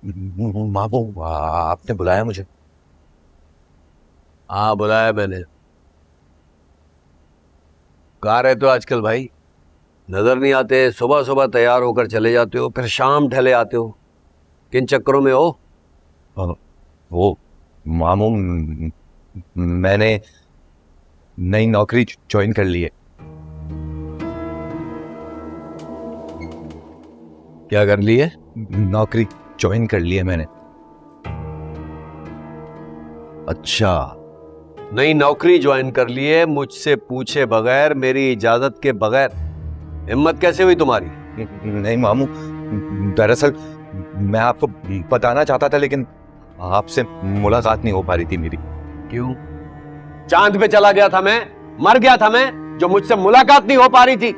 मामू, आपने बुलाया मुझे? हाँ, बुलाया मैंने। कहाँ रहते हो आजकल भाई? नजर नहीं आते। सुबह सुबह तैयार होकर चले जाते हो, फिर शाम ढले आते हो। किन चक्करों में हो? वो मामू, मैंने नई नौकरी ज्वाइन कर ली है। क्या कर लिए? नौकरी ज्वाइन कर ली है मैंने। अच्छा, नई नौकरी ज्वाइन कर ली है, मुझसे पूछे बगैर, मेरी इजाजत के बगैर। हिम्मत कैसे हुई तुम्हारी? नहीं मामू, दरअसल मैं आपको बताना चाहता था, लेकिन आपसे मुलाकात नहीं हो पा रही थी मेरी। क्यों? चांद पे चला गया था मैं? मर गया था मैं जो मुझसे मुलाकात नहीं हो पा रही थी?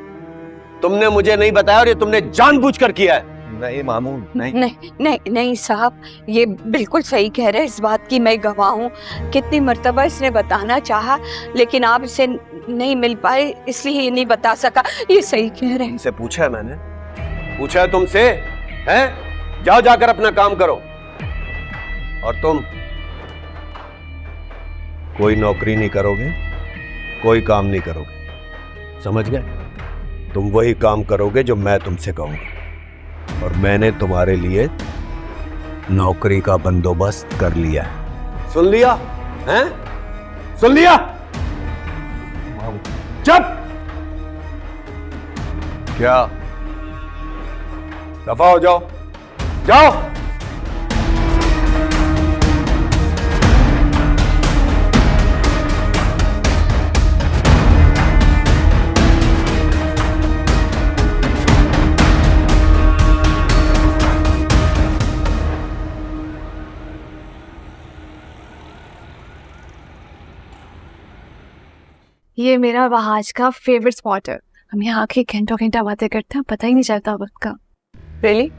तुमने मुझे नहीं बताया और ये तुमने जानबूझकर किया है। नहीं मामू, नहीं नहीं नहीं नहीं साहब, ये बिल्कुल सही कह रहे हैं। इस बात की मैं गवाह हूँ। कितनी मर्तबा इसने बताना चाहा, लेकिन आप इसे नहीं मिल पाए, इसलिए ये नहीं बता सका। ये सही कह रहे हैं। इनसे पूछा है मैंने? पूछा है तुमसे? हैं? जाओ, जाकर अपना काम करो। और तुम कोई नौकरी नहीं करोगे, कोई काम नहीं करोगे, समझ गए? तुम वही काम करोगे जो मैं तुमसे कहूंगा, और मैंने तुम्हारे लिए नौकरी का बंदोबस्त कर लिया है। सुन लिया? हैं? सुन लिया? चुप! क्या? दफा हो जाओ, जाओ। ये मेरा वहाज का फेवरेट स्पॉट है। हम यहाँ आके घंटों घंटा बातें करते हैं, पता ही नहीं चलता वक्त का। रियली?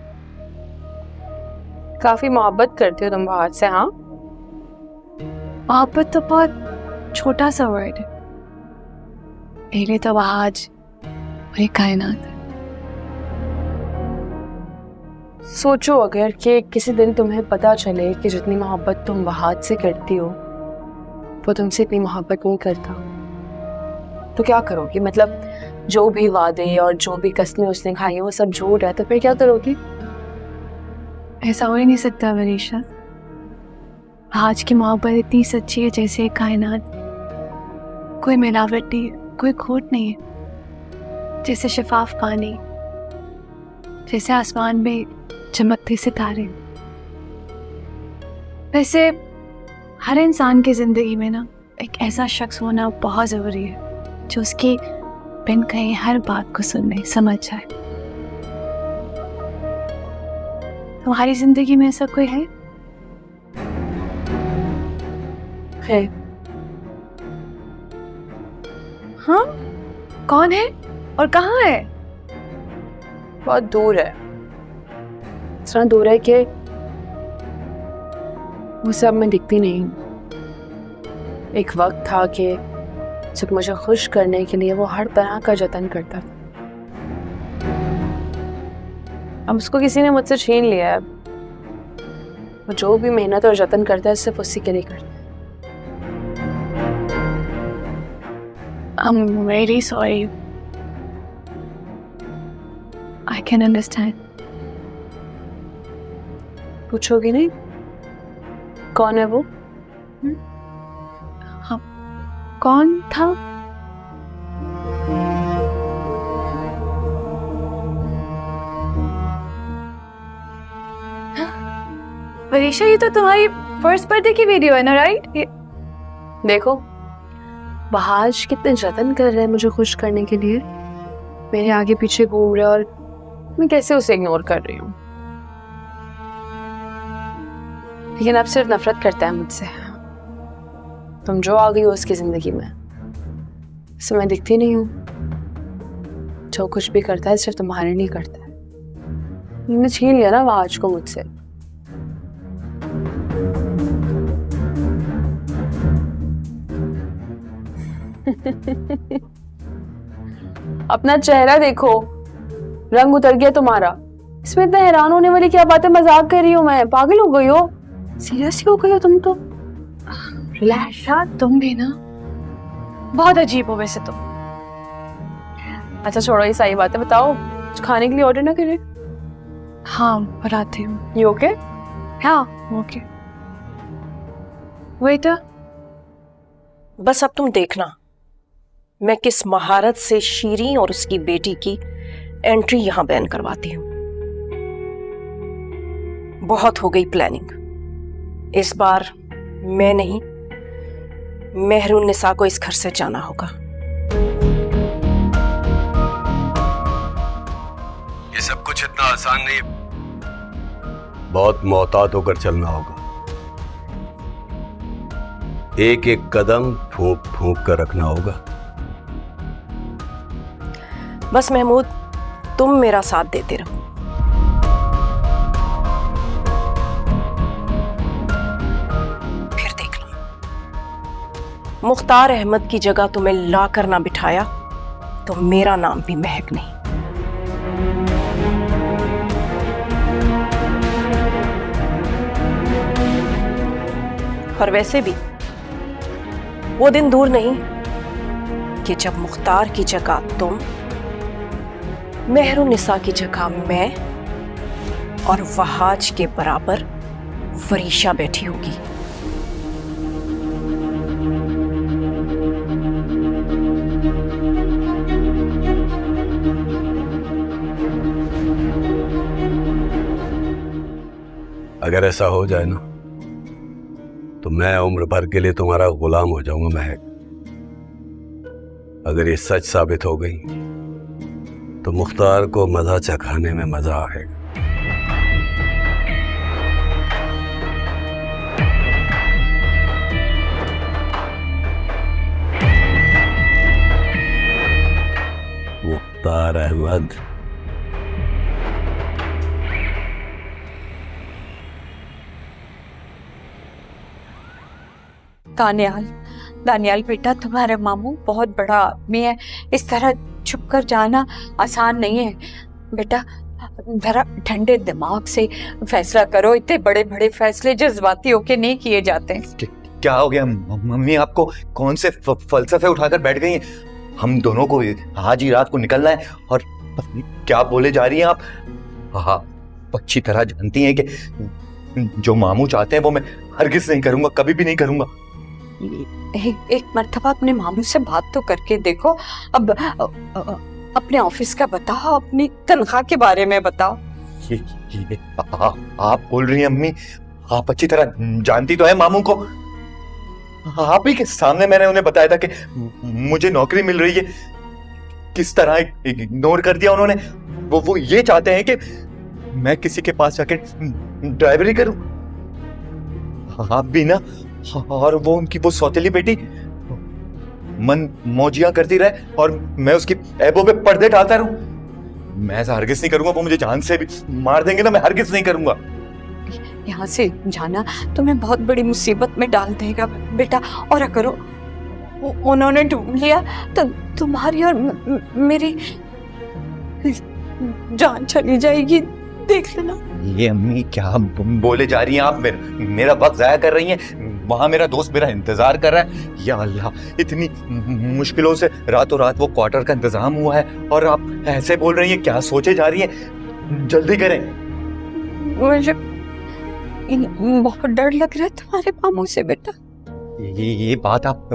काफी मोहब्बत करते हो तुम वहाज से? हाँ, मोहब्बत तो बहुत छोटा सा वर्ड है। मेरे तो वहाज पूरी कायनात है। सोचो अगर कि किसी दिन तुम्हें पता चले कि जितनी मोहब्बत तुम वहाज से करती हो वो तुमसे इतनी मोहब्बत नहीं करता, तो क्या करोगी? मतलब जो भी वादे और जो भी कस्में उसने खाई हैं वो सब झूठ है, तो फिर क्या करोगी? ऐसा हो ही नहीं सकता वरीशा। आज की मोहब्बत इतनी सच्ची है जैसे कायनात, कोई मिलावट नहीं है, कोई खोट नहीं है। जैसे शफाफ पानी, जैसे आसमान में चमकते सितारे। वैसे हर इंसान की जिंदगी में ना एक ऐसा शख्स होना बहुत जरूरी है जो उसकी बिन कहे हर बात को सुनने समझ जाए। तुम्हारी जिंदगी में ऐसा कोई है? है। हाँ, कौन है और कहाँ है? बहुत दूर है, इतना दूर है कि वो सब मैं दिखती नहीं हूँ। एक वक्त था कि जब मुझे खुश करने के लिए वो हर तरह का जतन करता था। अब उसको किसी ने मुझसे छीन लिया है। वो जो भी मेहनत और जतन करता है सिर्फ उसी के लिए करता है। I'm really sorry. I can understand. पूछोगी नहीं कौन है वो? हाँ, कौन था? वरीशा, ये तो तुम्हारी फर्स्ट बर्थडे की वीडियो है ना, राइट? देखो बहाज कितने जतन कर रहे हैं मुझे खुश करने के लिए। मेरे आगे पीछे घूम रहे और मैं कैसे उसे इग्नोर कर रही हूँ। लेकिन अब सिर्फ नफरत करता है मुझसे। तुम जो आ गई हो उसकी जिंदगी में, इससे मैं दिखती नहीं हूँ। जो कुछ भी करता है सिर्फ तुम्हारे लिए करता है। मैंने छीन लिया ना बहाज को मुझसे। अपना चेहरा देखो, रंग उतर गया तुम्हारा। इसमें इतना हैरान होने वाली क्या बात है? मजाक कर रही हूँ मैं, पागल हो गई हो? सीरियसली हो गई हो तुम तो? रिलैक्स, तुम भी ना बहुत अजीब हो वैसे तो। अच्छा छोड़ो ये सारी बातें, बताओ कुछ खाने के लिए ऑर्डर ना करें? हाँ बनाती हूँ। ये ओके? हाँ ओके। वेटर। बस अब तुम देखना मैं किस महारत से शीरी और उसकी बेटी की एंट्री यहां बैन करवाती हूं। बहुत हो गई प्लानिंग, इस बार मैं नहीं मेहरुन्निसा को इस घर से जाना होगा। ये सब कुछ इतना आसान नहीं, बहुत मोहतात होकर चलना होगा। एक एक कदम फूंक फूंक कर रखना होगा। बस महमूद तुम मेरा साथ देते रहो। फिर देख लो, मुख्तार अहमद की जगह तुम्हें ला कर ना बिठाया तो मेरा नाम भी महक नहीं। और वैसे भी वो दिन दूर नहीं कि जब मुख्तार की जगह तुम, मेहरुन्निसा की जगह मैं और वहाज के बराबर फरीशा बैठी होगी। अगर ऐसा हो जाए ना तो मैं उम्र भर के लिए तुम्हारा गुलाम हो जाऊंगा महक। अगर ये सच साबित हो गई तो मुख्तार को मजा चखाने में मजा आएगा। मुख्तार अहमद। दानियाल, दानियाल बेटा, तुम्हारे मामू बहुत बड़ा आदमी है, इस तरह छुप कर जाना आसान नहीं है। बेटा जरा ठंडे दिमाग से फैसला करो, इतने बड़े बड़े फैसले जज्बाती होके नहीं किए जाते। क्या हो गया मम्मी, आपको कौन से फलसफे उठाकर बैठ गई हैं? हम दोनों को आज ही रात को निकलना है और क्या बोले जा रही हैं आप? हाँ, अच्छी तरह जानती हैं कि जो मामू चाहते हैं वो मैं हरगिज नहीं करूंगा, कभी भी नहीं करूंगा। एक मर्तबा अपने मामू से बात तो करके देखो। अब अपने ऑफिस का बताओ, अपनी तनख्वाह के बारे में बताओ। ये आप बोल रही हैं अम्मी? आप अच्छी तरह जानती तो है मामू को। आप ही के सामने मैंने उन्हें बताया था कि मुझे नौकरी मिल रही है, किस तरह इग्नोर कर दिया उन्होंने। वो ये चाहते हैं कि मैं किसी के पास जाके ड्राइवरी करूं। आप भी ना, और वो उनकी वो सौतेली बेटी मन मौजियां करती रहे और मैं उसकी ऐबों पे पर्दे डालता रहूं। मैं ऐसा हरगिज नहीं करूंगा, वो मुझे जान से भी मार देंगे ना, मैं हरगिज नहीं करूंगा। यहाँ से जाना तुम्हें बहुत बड़ी मुसीबत में डाल देगा बेटा। और करो, उन्होंने ढूंढ लिया तो तुम्हारी और मेरी जान चली जाएगी, देख लेना। ये अम्मी क्या बोले जा रही हैं आप? मेरा वक्त जाया कर रही हैं। वहां मेरा दोस्त मेरा इंतजार कर रहा है। या अल्लाह, इतनी मुश्किलों से रातों रात वो क्वार्टर का इंतजाम हुआ है और आप ऐसे बोल रही हैं? क्या सोचे जा रही हैं? जल्दी करें। मुझे बहुत डर लग रहा है तुम्हारे मामू से बेटा। ये बात आप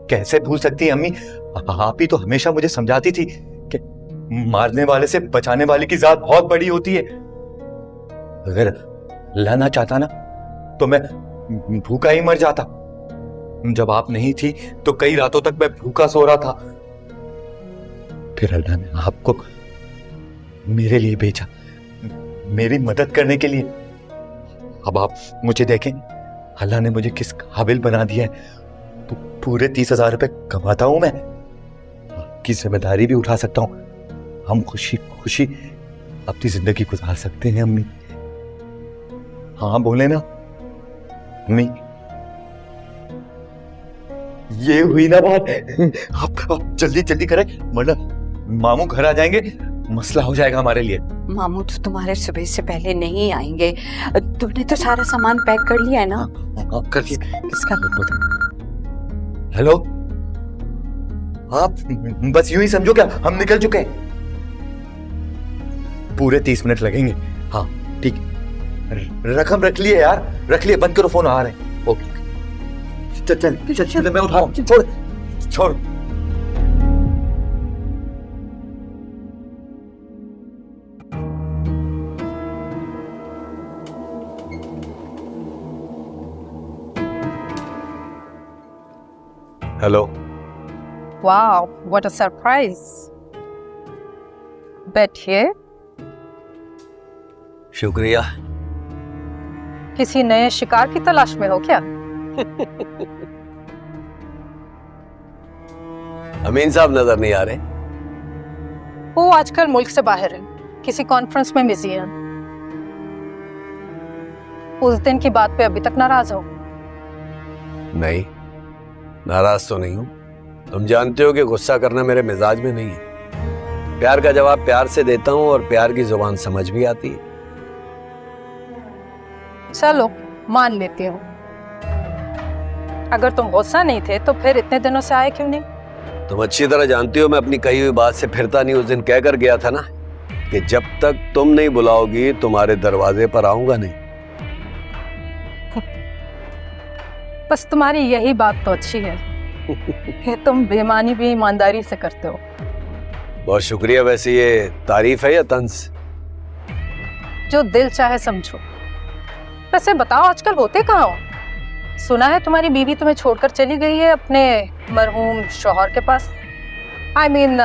कैसे भूल सकती हैं अम्मी? आप ही तो हमेशा मुझे समझाती थी कि मारने वाले से बचाने वाले की जात बहुत बड़ी होती है। अगर अल्लाह ना चाहता ना तो मैं भूखा ही मर जाता। जब आप नहीं थी तो कई रातों तक मैं भूखा सो रहा था। फिर अल्लाह ने आपको मेरे लिए भेजा, मेरी मदद करने के लिए। अब आप मुझे देखें, अल्लाह ने मुझे किस काबिल बना दिया है। पूरे 30,000 रुपए कमाता हूं मैं, आपकी जिम्मेदारी भी उठा सकता हूं। हम खुशी खुशी अपनी जिंदगी गुजार सकते हैं अम्मी। हाँ बोले ना अम्मी? ये हुई ना बात। आप जल्दी जल्दी करें वरना मामू घर आ जाएंगे, मसला हो जाएगा हमारे लिए। मामू तो तुम्हारे सुबह से पहले नहीं आएंगे। तुमने तो सारा सामान पैक कर लिया है ना? कर लिया। किसका? हेलो, आप बस यूं ही समझो क्या हम निकल चुके हैं। पूरे 30 मिनट लगेंगे। हाँ ठीक, रकम रख लिए यार, रख लिए। बंद करो फोन, आ रहे हैं। ओके चल चल चल चल, मैं उठा रहा हूँ। छोड़ छोड़। Hello. Wow, what a surprise. बैठिए। शुक्रिया। किसी नए शिकार की तलाश में हो क्या? अमीन साहब नजर नहीं आ रहे? वो आजकल मुल्क से बाहर है, किसी कॉन्फ्रेंस में बिजी है। उस दिन की बात पे अभी तक नाराज हो? नहीं, नाराज तो नहीं हूं। तुम जानते हो कि गुस्सा करना मेरे मिजाज में नहीं है। प्यार का जवाब प्यार से देता हूं और प्यार की जुबान समझ भी आती है। चलो मान लेती हूँ। अगर तुम गुस्सा नहीं थे तो फिर इतने दिनों से आए क्यों नहीं? तुम अच्छी तरह जानती हो मैं अपनी कही हुई बात से फिरता नहीं। उस दिन कहकर गया था ना कि जब तक तुम नहीं बुलाओगी तुम्हारे दरवाजे पर आऊंगा नहीं। बस तुम्हारी यही बात तो अच्छी है कि तुम बेईमानी भी ईमानदारी से करते हो। बहुत शुक्रिया। वैसे ये तारीफ है या तंज? जो दिल चाहे समझो। वैसे बताओ आजकल होते कहाँ हो? सुना है तुम्हारी बीवी तुम्हें छोड़कर चली गई है अपने मरहूम शौहर के पास। I mean,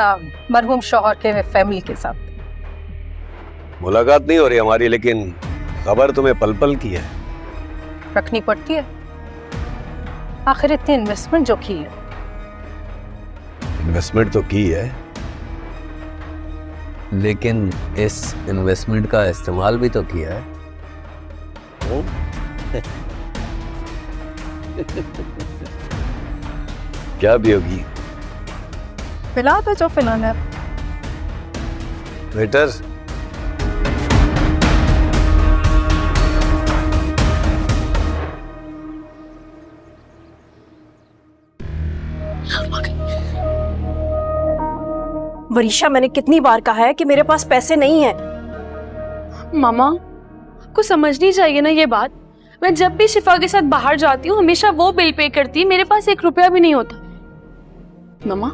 मरहूम शौहर के फैमिली के साथ। मुलाकात नहीं हो रही हमारी, लेकिन खबर तुम्हें पल पल की है। रखनी पड़ती है, आखिर इतनी इन्वेस्टमेंट जो की है। इन्वेस्टमेंट तो की है, लेकिन इस इन्वेस्टमेंट का इस्तेमाल भी तो किया है। क्या पियोगी? पिला दो जो पिलाना है। वेटर, वरीशा, मैंने कितनी बार कहा है कि मेरे पास पैसे नहीं है। मामा आपको समझनी चाहिए ना ये बात। मैं जब भी शिफा के साथ बाहर जाती हूँ हमेशा वो बिल पे करती है, मेरे पास 1 रुपया भी नहीं होता। मामा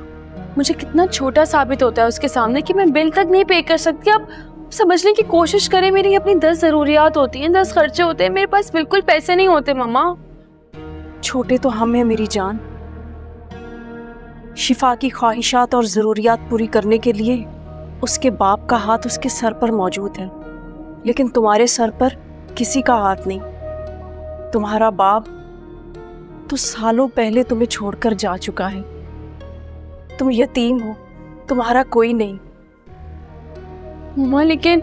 मुझे कितना छोटा साबित होता है उसके सामने कि मैं बिल तक नहीं पे कर सकती। आप समझने की कोशिश करें, मेरी अपनी 10 जरूरियात होती हैं, 10 खर्चे होते हैं, मेरे पास बिल्कुल पैसे नहीं होते। मामा छोटे तो हम हैं मेरी जान। शिफा की ख्वाहिशात और जरूरियात पूरी करने के लिए उसके बाप का हाथ उसके सर पर मौजूद है, लेकिन तुम्हारे सर पर किसी का हाथ नहीं। तुम्हारा बाप तो सालों पहले तुम्हें छोड़कर जा चुका है। तुम यतीम हो, तुम्हारा कोई नहीं। मामा लेकिन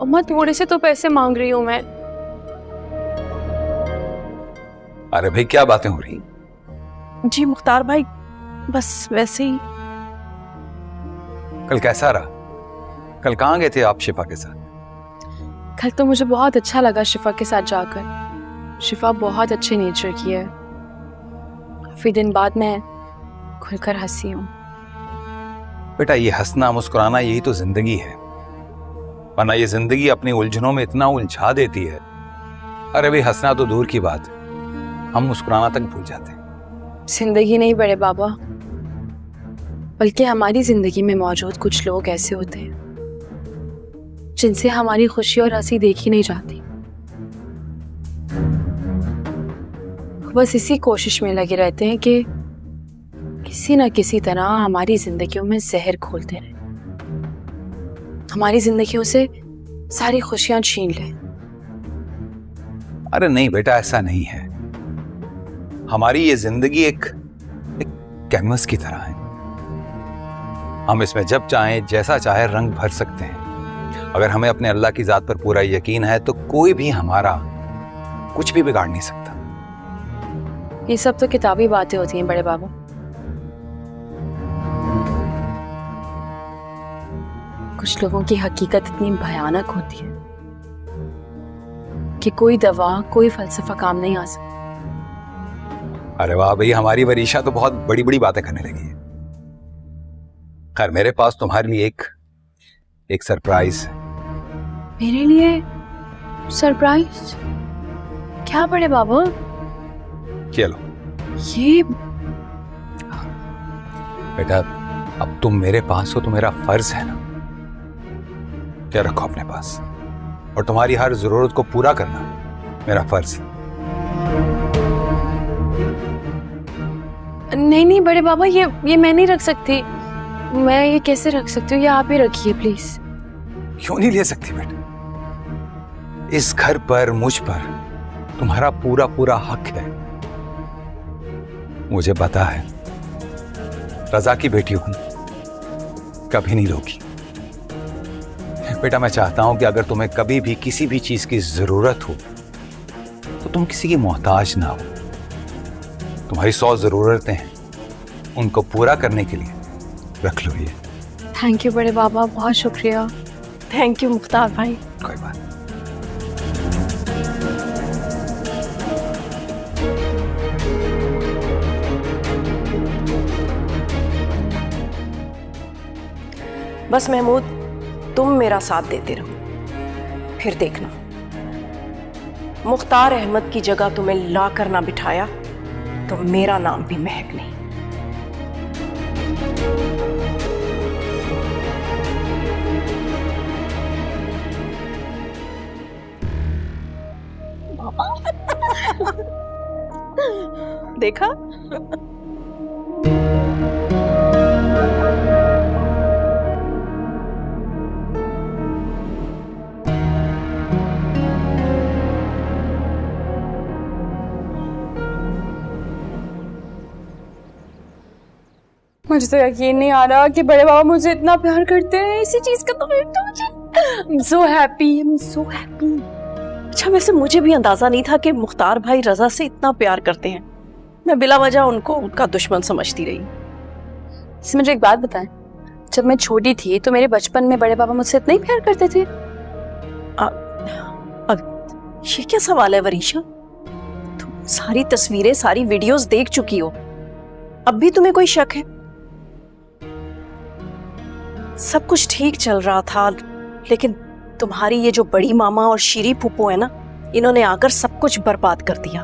अम्मा थोड़े से तो पैसे मांग रही हूँ मैं। अरे भाई क्या बातें हो रही? जी मुख्तार भाई, बस वैसे ही। कल कैसा रहा? कल कहाँ गए थे आप शिफा के साथ? कल तो मुझे बहुत अच्छा लगा शिफा के साथ जाकर। शिफा बहुत अच्छे नेचर की है। काफी दिन बाद मैं खुलकर हंसी हूँ। बेटा ये हंसना मुस्कुराना यही तो जिंदगी है, वरना ये जिंदगी अपनी उलझनों में इतना उलझा देती है। अरे भाई हंसना तो दूर की बात, हम मुस्कुराना तक भूल जाते हैं। जिंदगी नहीं बड़े बाबा, बल्कि हमारी जिंदगी में मौजूद कुछ लोग ऐसे होते हैं जिनसे हमारी खुशी और हंसी देखी नहीं जाती। बस इसी कोशिश में लगे रहते हैं कि किसी न किसी तरह हमारी जिंदगियों में जहर घोलते रहें, हमारी जिंदगियों से सारी खुशियां छीन लें। अरे नहीं बेटा ऐसा नहीं है। हमारी ये जिंदगी एक कैनवस की तरह है। हम इसमें जब चाहें जैसा चाहे रंग भर सकते हैं। अगर हमें अपने अल्लाह की जात पर पूरा यकीन है तो कोई भी हमारा कुछ भी बिगाड़ नहीं सकता। ये सब तो किताबी बातें होती हैं बड़े बाबू। कुछ लोगों की हकीकत इतनी भयानक होती है कि कोई दवा, कोई फलसफा काम नहीं आ सकता। अरे वाह भाई, हमारी वरीशा तो बहुत बड़ी बड़ी बातें करने लगी है। खैर, मेरे पास तुम्हारे लिए एक सरप्राइज है। मेरे लिए सरप्राइज? क्या बड़े बाबा? चलो ये बेटा, अब तुम मेरे पास हो तो मेरा फर्ज है ना क्या रखो अपने पास, और तुम्हारी हर जरूरत को पूरा करना मेरा फर्ज है। नहीं बड़े बाबा, ये मैं नहीं रख सकती। मैं ये कैसे रख सकती हूँ? ये आप ही रखिए प्लीज। क्यों नहीं ले सकती बेटा? इस घर पर, मुझ पर तुम्हारा पूरा पूरा हक है। मुझे पता है रजा की बेटी हूं, कभी नहीं रोकी। बेटा, मैं चाहता हूं कि अगर तुम्हें कभी भी किसी भी चीज की जरूरत हो तो तुम किसी की मोहताज ना हो। तुम्हारी 100 जरूरतें हैं, उनको पूरा करने के लिए रख लो ये। थैंक यू बड़े बाबा, बहुत शुक्रिया। थैंक यू मुख्तार भाई। कोई बात नहीं। बस महमूद, तुम मेरा साथ देते रहो, फिर देखना मुख्तार अहमद की जगह तुम्हें ला कर ना बिठाया तो मेरा नाम भी महक नहीं। देखा? मुझे तो यकीन नहीं आ रहा कि बड़े बाबा मुझे इतना प्यार करते हैं। इसी चीज का तो मुझे सो हैप्पी, सो हैप्पी। अच्छा, वैसे मुझे भी अंदाजा नहीं था कि मुख्तार भाई रजा से इतना प्यार करते हैं। मैं बिला वजह उनको उनका दुश्मन समझती रही। इसमें मुझे एक बात बताएं, जब मैं छोटी थी तो मेरे बचपन में बड़े बाबा मुझसे इतना ही प्यार करते थे? अब ये क्या सवाल है वरीशा? तुम सारी तस्वीरें, सारी वीडियोस देख चुकी हो, अब भी तुम्हें कोई शक है? सब कुछ ठीक चल रहा था, लेकिन तुम्हारी ये जो बड़ी मामा और शीरी फूफो है ना, इन्होंने आकर सब कुछ बर्बाद कर दिया।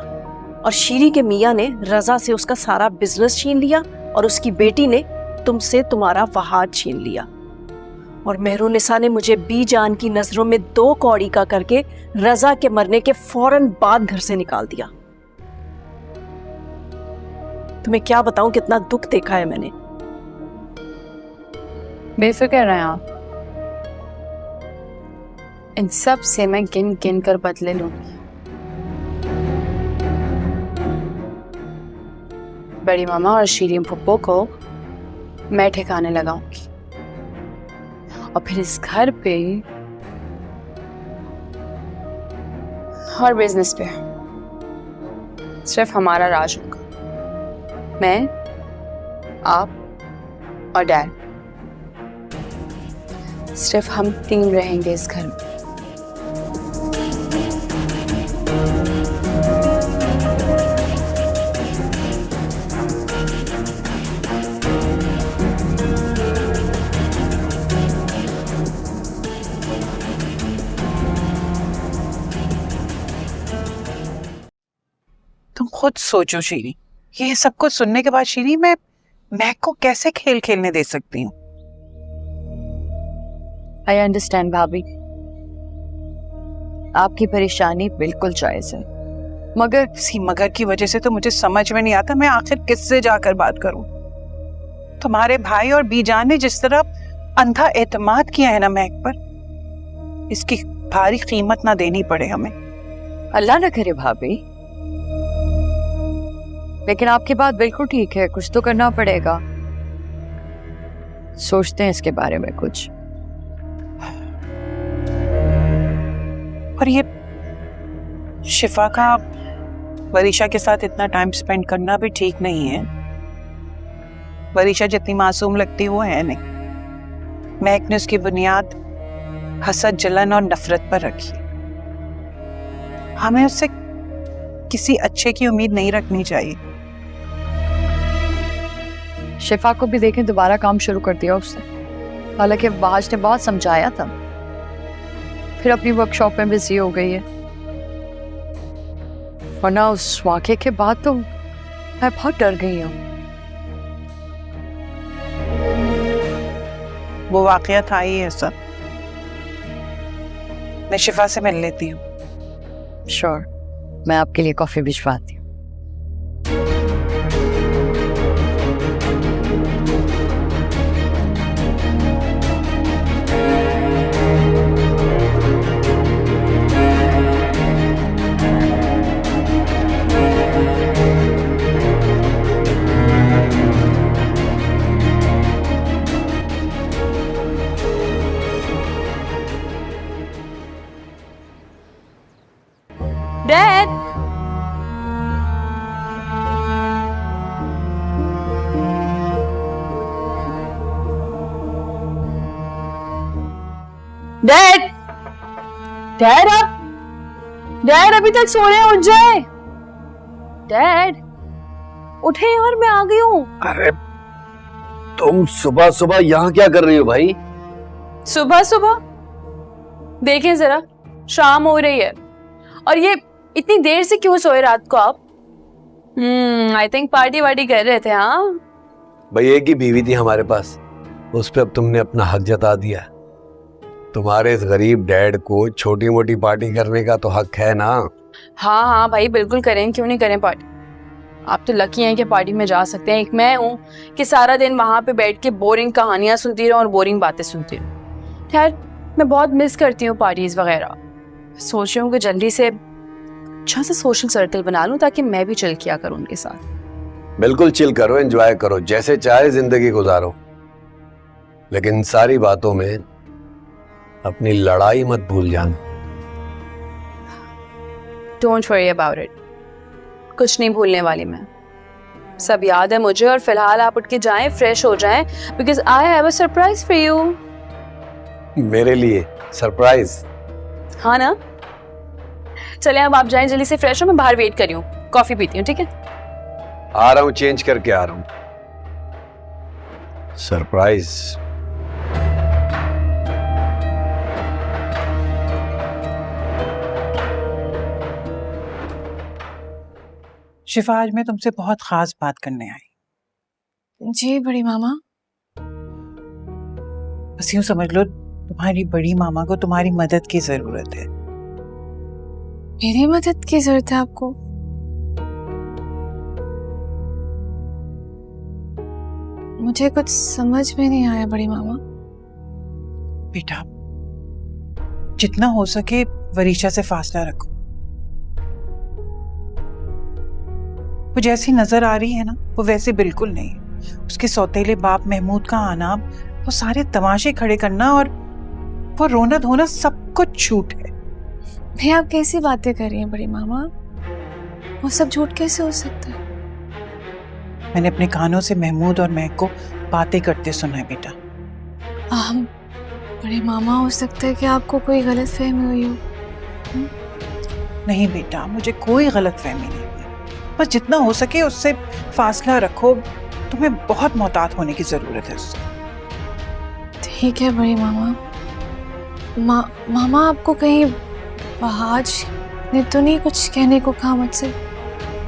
और शीरी के मियाँ ने रजा से उसका सारा बिजनेस छीन लिया और उसकी बेटी ने तुमसे तुम्हारा वहाद छीन लिया। और मेहरुनिसा ने मुझे बीजान की नजरों में 2 कौड़ी का करके रजा के मरने के फौरन बाद घर से निकाल दिया। तुम्हें क्या बताऊं कितना दुख देखा है मैंने। बेफिक्र हैं आप, इन सब से मैं गिन गिन कर बदले लूंगी। बड़ी मामा और शीरीन फुप्पो को मैं ठिकाने लगाऊंगी और फिर इस घर पे हर बिजनेस पे सिर्फ हमारा राज होगा। मैं, आप और डैड, सिर्फ हम 3 रहेंगे इस घर में। तुम खुद सोचो शीरी, ये सब कुछ सुनने के बाद शीरी, मैं महक को कैसे खेल खेलने दे सकती हूँ? आई अंडरस्टैंड भाभी, आपकी परेशानी बिल्कुल जायज है, मगर इसी मगर की वजह से तो मुझे समझ में नहीं आता मैं आखिर किससे जाकर बात करूं। तुम्हारे भाई और बीजान ने जिस तरह अंधा एतमाद किया है ना महक पर, इसकी भारी कीमत ना देनी पड़े हमें। अल्लाह ना करे भाभी, लेकिन आपकी बात बिल्कुल ठीक है, कुछ तो करना पड़ेगा। सोचते हैं इसके बारे में कुछ। और ये शिफा का वरीशा के साथ इतना टाइम स्पेंड करना भी ठीक नहीं है। वरीशा जितनी मासूम लगती वो है नहीं, महक ने उसकी बुनियाद हसद, जलन और नफरत पर रखी। हमें उससे किसी अच्छे की उम्मीद नहीं रखनी चाहिए। शिफा को भी देखें, दोबारा काम शुरू कर दिया उसने। हालांकि वहाज ने बहुत समझाया था, फिर अपनी वर्कशॉप में बिजी हो गई है। वरना उस वाक़े के बाद तो मैं बहुत डर गई हूँ। वो वाकया था ही ऐसा। मैं शिफा से मिल लेती हूँ। श्योर, मैं आपके लिए कॉफी भिजवाती हूँ। डैड, डैड, डैड आप, डैड अभी तक सो रहे हैं, उठ जाए। डैड उठे और मैं आ गई हूँ। अरे तुम सुबह सुबह यहाँ क्या कर रही हो भाई? सुबह सुबह देखें जरा, शाम हो रही है और ये इतनी देर से क्यों सोए रात को आप? आई थिंक पार्टी वार्टी कर रहे थे। हाँ भाई, एक ही बीवी थी हमारे पास, उस पे अब तुमने अपना हक जता दिया। तुम्हारे इस गरीब डैड को छोटी मोटी पार्टी करने का तो हक है ना? हाँ हाँ भाई, बिल्कुल करें, क्यों नहीं करें पार्टी। आप तो लकी हैं कि पार्टी में जा सकते हैं। एक मैं हूँ कि सारा दिन वहां पे बैठ के बोरिंग कहानियां सुनती रहूं और बोरिंग बातें सुनती रहूं। खैर, मैं बहुत मिस करती हूँ पार्टीज वगैरह। सोच रही हूँ कि जल्दी से अच्छा सा सोशल सर्कल बना लूं ताकि मैं भी चिल किया करूं उनके साथ। बिल्कुल चिल करो, एंजॉय करो, जैसे चाहे जिंदगी गुजारो, लेकिन सारी बातों में अपनी लड़ाई मत भूल जाना। डोंट वरी अबाउट इट, कुछ नहीं भूलने वाली मैं। सब याद है मुझे और फिलहाल आप उठ के जाएं, फ्रेश हो जाएं, because I have a surprise for you. मेरे लिए सरप्राइज? हाँ ना, चले अब आप जाएं, जल्दी से फ्रेश हो, मैं बाहर वेट कर रही हूँ, कॉफी पीती हूँ। ठीक है, आ रहा हूँ, चेंज करके आ रहा हूँ। सरप्राइज? शिफा, आज मैं तुमसे बहुत खास बात करने आई। जी बड़ी मामा। बस यूं समझ लो, तुम्हारी बड़ी मामा को तुम्हारी मदद की जरूरत है। मेरी मदद की जरूरत है आपको? मुझे कुछ समझ में नहीं आया बड़ी मामा। बेटा, जितना हो सके वरीशा से फासला रखो। वो जैसी नजर आ रही है ना, वो वैसे बिल्कुल नहीं। उसके सौतेले बाप महमूद का आना, वो सारे तमाशे खड़े करना और वो रोना धोना सब कुछ झूठ है। भाई आप कैसी बातें कर रही हैं बड़ी मामा? वो सब झूठ कैसे हो सकता है? मैंने अपने कानों से महमूद और महक को बातें करते सुना है बेटा। बड़ी मामा, हो सकता है कि आपको कोई गलत फहमी हुई हो। नहीं बेटा, मुझे कोई गलत फहमी नहीं हुई। बस जितना हो सके उससे फासला रखो। तुम्हें बहुत मोहतात होने की जरूरत है उससे। ठीक है बड़ी मामा। मामा, आपको कहीं वहाज ने तो नहीं कुछ कहने को कहा मुझसे?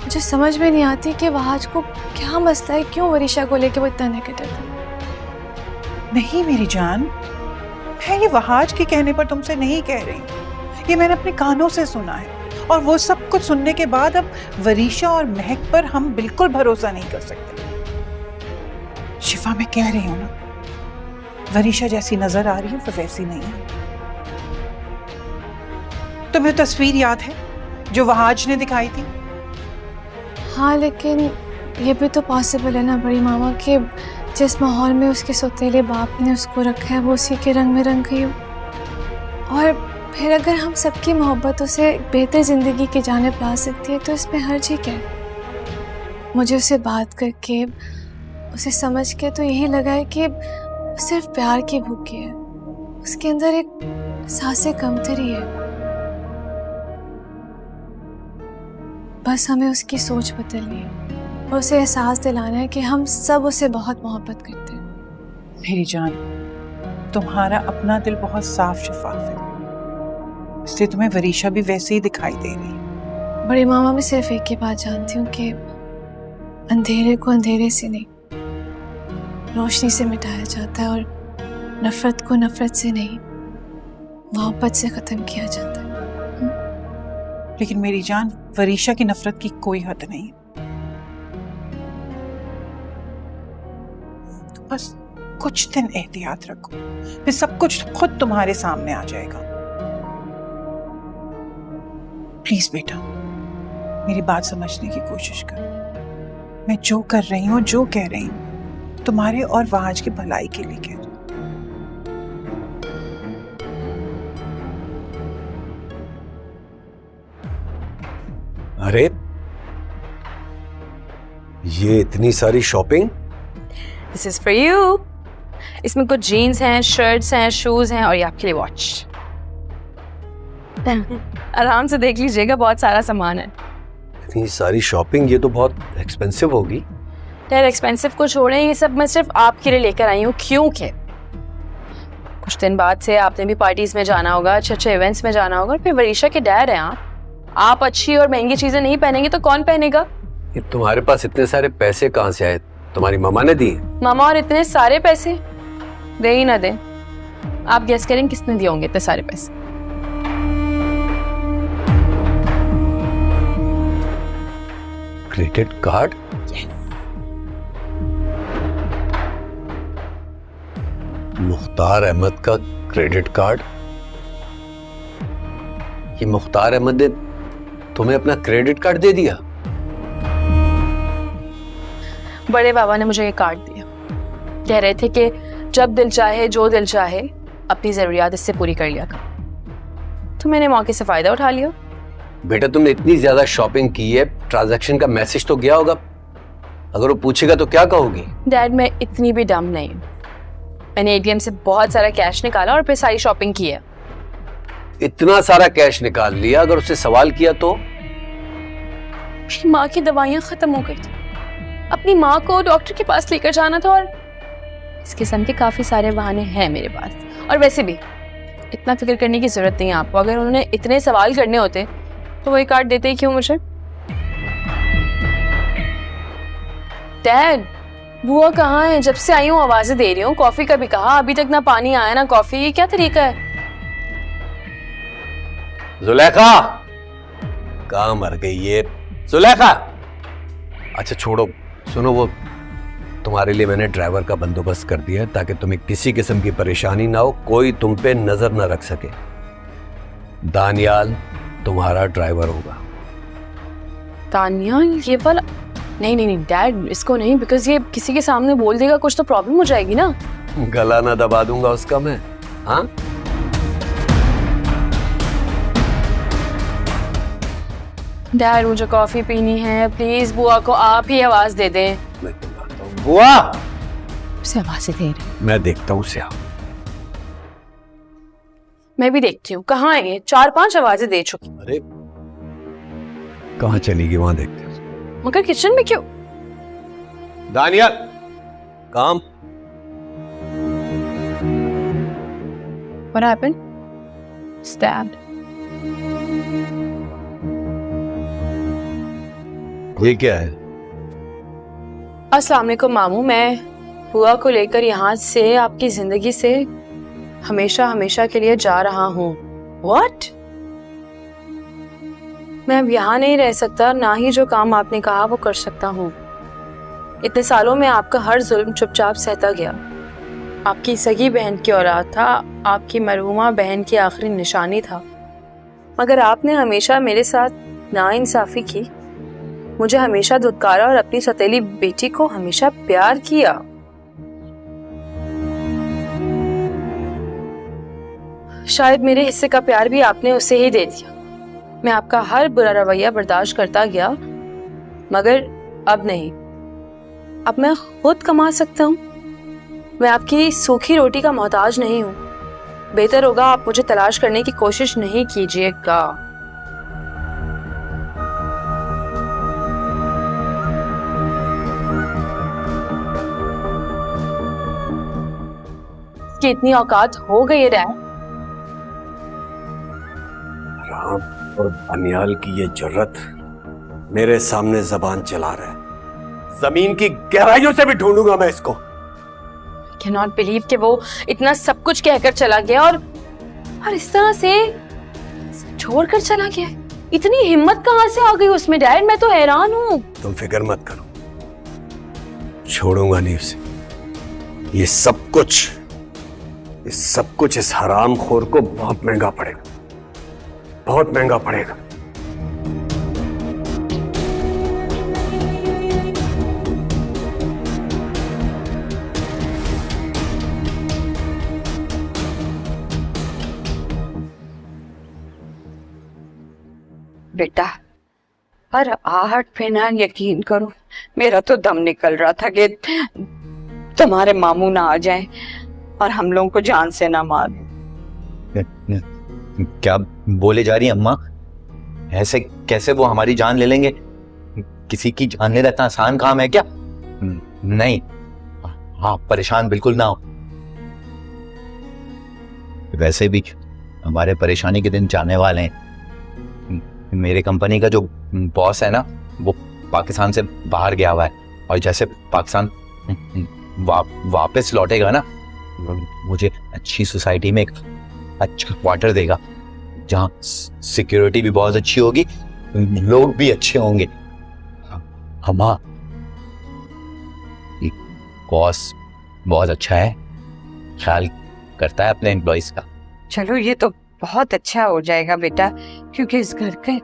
मुझे समझ में नहीं आती कि वहाज को क्या मसला है, क्यों वरीशा को लेके वो इतना नेगेटिव है। नहीं मेरी जान, मैं ये वहाज के कहने पर तुमसे नहीं कह रही। ये मैंने अपने कानों से सुना है और वो सब कुछ सुनने के बाद अब वरीशा और महक पर हम बिल्कुल भरोसा नहीं कर सकते। शिफा, मैं कह रही हूँ ना, वरीशा जैसी नजर आ रही है वो वैसी नहीं है। तुम्हें तस्वीर याद है जो वहाज ने दिखाई थी? हाँ, लेकिन ये भी तो पॉसिबल है ना बड़ी मामा कि जिस माहौल में उसके सौतेले बाप ने उसको रखा है वो उसी के रंग में रंग गई हो। और फिर अगर हम सबकी मोहब्बत उसे बेहतर ज़िंदगी की जानिब ला सकती है तो इसमें हर्ज ही क्या है? मुझे उससे बात करके, उसे समझ के तो यही लगा है कि वो सिर्फ प्यार की भूखी है, उसके अंदर एक सांसे कमतरी है। बस हमें उसकी सोच बदलनी है और उसे एहसास दिलाना है कि हम सब उसे बहुत मोहब्बत करते हैं। मेरी जान, तुम्हारा अपना दिल बहुत साफ शफाफ है, इसलिए तुम्हें वरीशा भी वैसे ही दिखाई दे रही है। बड़ी मामा, मैं सिर्फ एक ही बात जानती हूँ कि अंधेरे को अंधेरे से नहीं, रोशनी से मिटाया जाता है, और नफरत को नफरत से नहीं, मोहब्बत से खत्म किया जाता है। लेकिन मेरी जान, वरीशा की नफरत की कोई हद नहीं है। तो बस कुछ दिन एहतियात रखो, फिर सब कुछ खुद तुम्हारे सामने आ जाएगा। प्लीज बेटा, मेरी बात समझने की कोशिश कर। मैं जो कर रही हूँ, जो कह रही हूँ, तुम्हारे और वहाज की भलाई के लिए कह रही हूँ। अरे ये इतनी सारी shopping? This is for you. इसमें कुछ जीन्स हैं, शर्ट्स हैं, शूज हैं और ये आपके लिए वॉच। आराम से देख लीजिएगा, बहुत सारा सामान है। इतनी सारी शॉपिंग, ये तो बहुत एक्सपेंसिव होगी। यार एक्सपेंसिव को छोड़ें, ये सब मैं सिर्फ आपके लिए लेकर आई हूँ क्योंकि कुछ दिन बाद से आपने भी पार्टीज में जाना होगा, अच्छे अच्छे इवेंट्स में जाना होगा, और फिर वरीशा के डैड हैं आप अच्छी और महंगी चीजें नहीं पहनेंगे तो कौन पहनेगा? ये तुम्हारे पास इतने सारे पैसे कहाँ से आए? तुम्हारी मामा ने दिए? मामा और इतने सारे पैसे दे ही ना दे, आप गेस करें किसने दिए होंगे इतने सारे पैसे? Credit card? मुख्तार अहमद का क्रेडिट कार्ड? ये मुख्तार अहमद ने तुम्हें अपना क्रेडिट कार्ड दे दिया? बड़े बाबा ने मुझे ये कार्ड दिया, कह रहे थे कि जब दिल चाहे, जो दिल चाहे, अपनी जरूरियात इससे पूरी कर लिया कर। तो मैंने मौके से फायदा उठा लिया। बेटा, तुमने इतनी ज्यादा शॉपिंग की है, ट्रांजैक्शन का मैसेज तो गया होगा। अगर वो पूछेगा तो क्या कहोगी? डैड, मैं इतनी भी डम नहीं हूँ। मैंने एटीएम से बहुत सारा कैश निकाला और फिर सारी शॉपिंग की है। इतना सारा कैश निकाल लिया, अगर उससे सवाल किया तो? माँ की दवाइयाँ खत्म हो गई थी, अपनी माँ को डॉक्टर के पास लेकर जाना था, और इस किस्म के काफी सारे बहाने हैं मेरे पास। और वैसे भी इतना फिक्र करने की जरूरत नहीं है आपको। अगर उन्होंने इतने सवाल करने होते तो वही कार्ड देते ही क्यों मुझे? डैड, बुआ कहाँ है? जब से आई हूँ आवाजें दे रही हूँ, कॉफी का भी कहा, अभी तक ना पानी आया ना कॉफी। ये क्या तरीका है? जुलेखा, कहाँ मर गई ये जुलेखा? अच्छा छोड़ो, सुनो, वो तुम्हारे लिए मैंने ड्राइवर का बंदोबस्त कर दिया है ताकि तुम्हें किसी किस्म की परेशानी ना हो, कोई तुम पे नजर ना रख सके। दानियाल तुम्हारा ड्राइवर होगा। दानियाल ये वाला? नहीं नहीं नहीं डैड, इसको नहीं, बिकॉज ये किसी के सामने बोल देगा कुछ तो प्रॉब्लम हो जाएगी ना। गला ना दबा दूंगा उसका मैं? हाँ, डैड मुझे कॉफी पीनी है, प्लीज बुआ को आप ही आवाज दे दें। मैं बुलाता हूँ। बुआ! उसे आवाज दे रहे। मैं देखता हूँ उसे। मैं भी देखती हूँ, कहाँ है ये? 4-5 आवाजें दे चुकी। अरे कहाँ चली गई? वहां देखते हैं। मगर किचन में क्यों? दानियाल, काम। What happened? Stabbed. ये क्या है? अस्सलाम वालेकुम मामू, मैं बुआ को लेकर यहाँ से आपकी जिंदगी से हमेशा हमेशा के लिए जा रहा हूँ। What? मैं अब यहाँ नहीं रह सकता, ना ही जो काम आपने कहा वो कर सकता हूँ। इतने सालों में आपका हर जुल्म चुपचाप सहता गया। आपकी सगी बहन की औलाद था, आपकी मरहूमा बहन की आखिरी निशानी था, मगर आपने हमेशा मेरे साथ नाइंसाफी की, मुझे हमेशा धुतकारा और अपनी सौतेली बेटी को हमेशा प्यार किया। शायद मेरे हिस्से का प्यार भी आपने उसे ही दे दिया। मैं आपका हर बुरा रवैया बर्दाश्त करता गया, मगर अब नहीं। अब मैं खुद कमा सकता हूँ, मैं आपकी सूखी रोटी का मोहताज नहीं हूँ। बेहतर होगा आप मुझे तलाश करने की कोशिश नहीं कीजिएगा। इसकी इतनी औकात हो गई है डैड। राम और बनियाल की ये जरूरत मेरे सामने जबान चला रहा है। जमीन की गहराइयों से भी ढूंढूंगा मैं इसको। कैन नॉट बिलीव कि वो इतना सब कुछ कहकर चला गया और इस तरह से छोड़कर चला गया। इतनी हिम्मत कहां से आ गई उसमें डैड, मैं तो हैरान हूं। तुम फिक्र मत करो, छोड़ूंगा नहीं उसे। ये सब कुछ इस हरामखोर को बहुत महंगा पड़ेगा, बहुत महंगा पड़ेगा। बेटा, पर आहट पे ना यकीन करो, मेरा तो दम निकल रहा था कि तुम्हारे मामू ना आ जाएं और हम लोगों को जान से ना मार दें। क्या बोले जा रही हैं अम्मा? ऐसे कैसे वो हमारी जान ले लेंगे? किसी की जान लेना इतना आसान काम है क्या? नहीं, हाँ परेशान बिल्कुल ना हो। वैसे भी हमारे परेशानी के दिन जाने वाले हैं। मेरे कंपनी का जो बॉस है ना, वो पाकिस्तान से बाहर गया हुआ है और जैसे पाकिस्तान वापस लौटेगा ना, मुझे अच्छी सोसाइटी में एक अच्छा क्वार्टर देगा जहाँ सिक्योरिटी भी बहुत अच्छी होगी, लोग भी अच्छे होंगे। अम्मा, बॉस बहुत अच्छा है, ख्याल करता है अपने एम्प्लॉइज का। चलो ये तो बहुत अच्छा हो जाएगा बेटा, क्योंकि इस घर का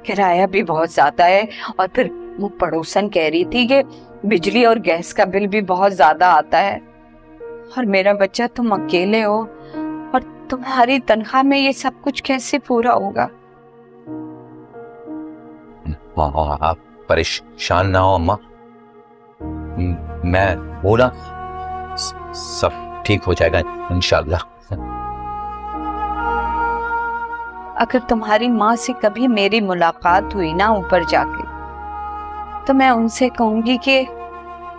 किराया भी बहुत ज्यादा है और फिर वो पड़ोसन कह रही थी कि बिजली और गैस का बिल भी बहुत ज्यादा आता है। और मेरा बच्चा, तुम अकेले हो और तुम्हारी तनख्वाह में ये सब कुछ कैसे पूरा होगा? आप परेशान ना हो अम्मा, मैं हूं ना, सब ठीक हो जाएगा इंशाल्लाह। अगर तुम्हारी माँ से कभी मेरी मुलाकात हुई ना ऊपर जाके, तो मैं उनसे कहूंगी कि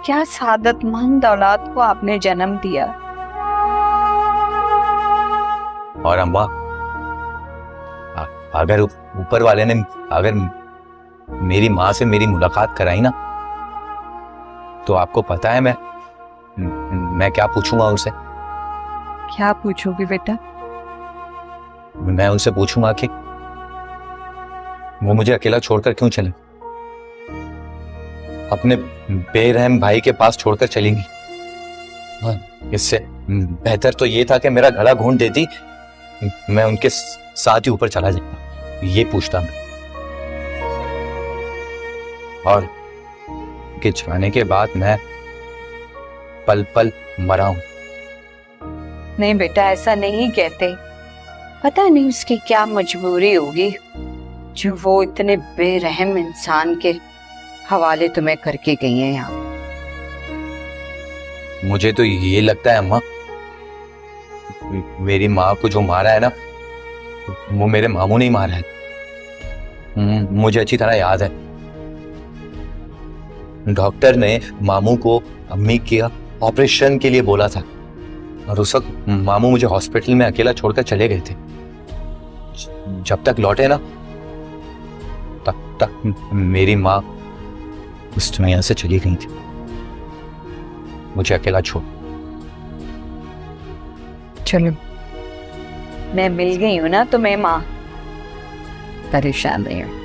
क्या सादतमंद औलाद को आपने जन्म दिया। और अम्मा, अगर ऊपर वाले ने अगर मेरी माँ से मेरी मुलाकात कराई ना, तो आपको पता है मैं क्या पूछूंगा उनसे? क्या पूछोगी बेटा? मैं उनसे पूछूंगा कि वो मुझे अकेला छोड़कर क्यों चले, अपने बेरहम भाई के पास छोड़कर चलेंगी। इससे बेहतर तो ये था कि मेरा गला घोंट देती, मैं उनके साथ ही ऊपर चला जाता, ये पूछता मैं। और के जाने के बाद मैं पल पल मरा हूं। नहीं बेटा, ऐसा नहीं कहते। पता नहीं उसकी क्या मजबूरी होगी जो वो इतने बेरहम इंसान के हवाले तुम्हें करके गई है यहाँ। मुझे तो ये लगता है अम्मा, मेरी माँ को जो मारा है ना, वो मेरे मामू ने ही मारा है। मुझे अच्छी तरह याद है, डॉक्टर ने मामू को अम्मी के ऑपरेशन के लिए बोला था और उस वक्त मामू मुझे हॉस्पिटल में अकेला छोड़कर चले गए थे। जब तक लौटे ना, तब तक मेरी माँ उस दुनिया से चली गई थी, मुझे अकेला छोड़। चलो, मैं मिल गई हूं ना तुम्हें माँ, परेशान नहीं हो।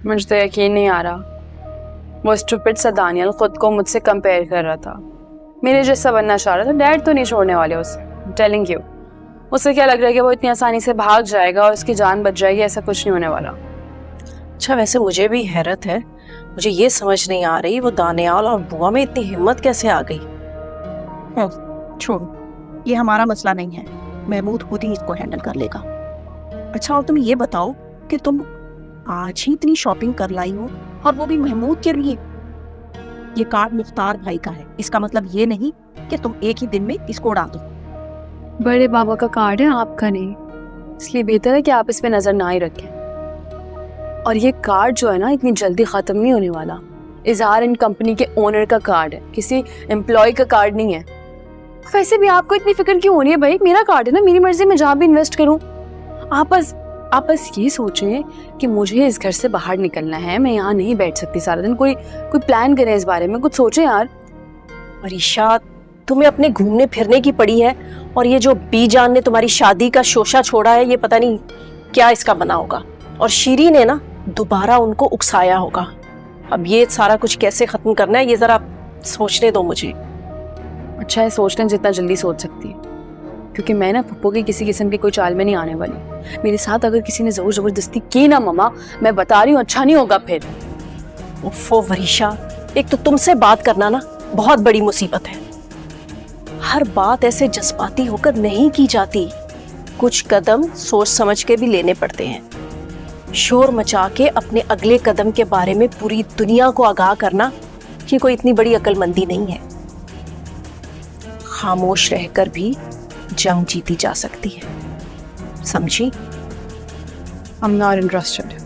मुझे तो यकीन नहीं आ रहा, वो स्टूपिड सा दानियल खुद को मुझसे कंपेयर कर रहा था, मेरे जैसा बनना चाह रहा था। डैड तो नहीं छोड़ने वाले उसे, टेलिंग यू। उसे क्या लग रहा है कि वो इतनी आसानी से भाग जाएगा और उसकी जान बच जाएगी? ऐसा कुछ नहीं होने वाला। अच्छा, वैसे मुझे भी हैरत है, मुझे ये समझ नहीं आ रही वो दानियाल और बुआ में इतनी हिम्मत कैसे आ गई। छोड़ो, ये हमारा मसला नहीं है, महमूद खुद ही इसको हैंडल कर लेगा। अच्छा, और तुम ये बताओ कि तुम आज ही इतनी शॉपिंग कर लाई हो, और वो भी महमूद के लिए। ये कार्ड मुख्तार भाई का है, इसका मतलब ये नहीं कि तुम एक ही दिन में इसको उड़ा दो। बड़े बाबा का कार्ड है, आपका नहीं। इसलिए बेहतर है कि आप इस पे नजर ना ही रखें। और ये कार्ड जो है ना, इतनी जल्दी खत्म नहीं होने वाला। इजहार एंड कंपनी के ओनर का कार्ड है, किसी एम्प्लॉय का कार्ड नहीं है। वैसे भी आपको इतनी फिक्र क्यों हो रही है भाई? मेरा कार्ड है ना, मेरी मर्जी में जहाँ भी इन्वेस्ट करूँ। आप बस ये सोचें कि मुझे इस घर से बाहर निकलना है, मैं यहाँ नहीं बैठ सकती सारा दिन। कोई प्लान करें इस बारे में, कुछ सोचें यार। मरीशा, तुम्हें अपने घूमने फिरने की पड़ी है, और ये जो बीजान ने तुम्हारी शादी का शोशा छोड़ा है, ये पता नहीं क्या इसका बना होगा। और शीरी ने ना दोबारा उनको उकसाया होगा। अब ये सारा कुछ कैसे खत्म करना है, ये जरा सोचने दो मुझे। अच्छा है, सोच लें जितना जल्दी सोच सकती है, क्योंकि मैं ना पप्पू की किसी किस्म की कोई चाल में नहीं आने वाली। मेरे साथ अगर किसी ने जोर जबरदस्ती की ना मम्मा, मैं बता रही हूँ अच्छा नहीं होगा फिर। उफ़ो वरीशा, एक तो तुमसे बात करना ना बहुत बड़ी मुसीबत है। हर बात ऐसे जज्बाती होकर नहीं की जाती, कुछ कदम सोच समझ के भी लेने पड़ते हैं। शोर मचा के अपने अगले कदम के बारे में पूरी दुनिया को आगाह करना, ये कोई इतनी बड़ी अक्लमंदी नहीं है। खामोश रहकर भी जंग जीती जा सकती है, समझी? I'm not interested.